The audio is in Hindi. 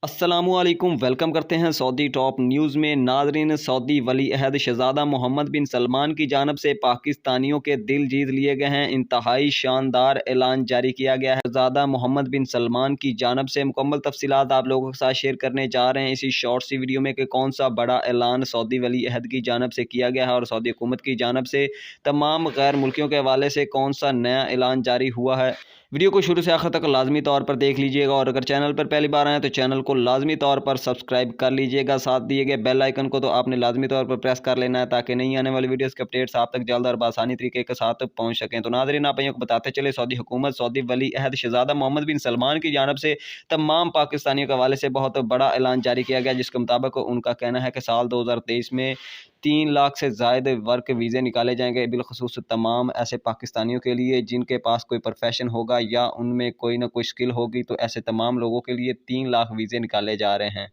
अस्सलामुअलैकुम वेलकम करते हैं सऊदी टॉप न्यूज़ में। नाज़रीन, सऊदी वली अहद शहज़ादा मोहम्मद बिन सलमान की जानब से पाकिस्तानियों के दिल जीत लिए गए हैं। इंतहाई शानदार ऐलान जारी किया गया है। शहज़ादा मोहम्मद बिन सलमान की जानब से मुकम्मल तफसीलात आप लोगों के साथ शेयर करने जा रहे हैं इसी शॉर्ट सी वीडियो में कि कौन सा बड़ा ऐलान सऊदी वली अहद की जानब से किया गया है और सऊदी हुकूमत की जानब से तमाम गैर मुल्कियों के हवाले से कौन सा नया ऐलान जारी हुआ है। वीडियो को शुरू से आखिर तक लाजमी तौर पर देख लीजिएगा और अगर चैनल पर पहली बार आए तो चैनल को लाजमी तौर पर सब्सक्राइब कर लीजिएगा। साथ दिए गए बेल आइकन को तो आपने लाजमी तौर पर प्रेस कर लेना है ताकि नहीं आने वाली वीडियोस के अपडेट्स आप तक जल्द और आसानी तरीके के साथ पहुंच सकें। तो नाज़रीन, आप को बताते चले, सऊदी हुकूमत सऊदी वली अहद शहज़ादा मोहम्मद बिन सलमान की जानब से तमाम पाकिस्तानियों के हवाले से बहुत बड़ा ऐलान जारी किया गया, जिसके मुताबिक उनका कहना है कि साल 2023 में 3 लाख से ज़ायद वर्क वीज़े निकाले जाएंगे, बिलखसूस तमाम ऐसे पाकिस्तानियों के लिए जिनके पास कोई प्रोफेशन होगा या उनमें कोई ना कोई स्किल होगी। तो ऐसे तमाम लोगों के लिए 3 लाख वीज़े निकाले जा रहे हैं।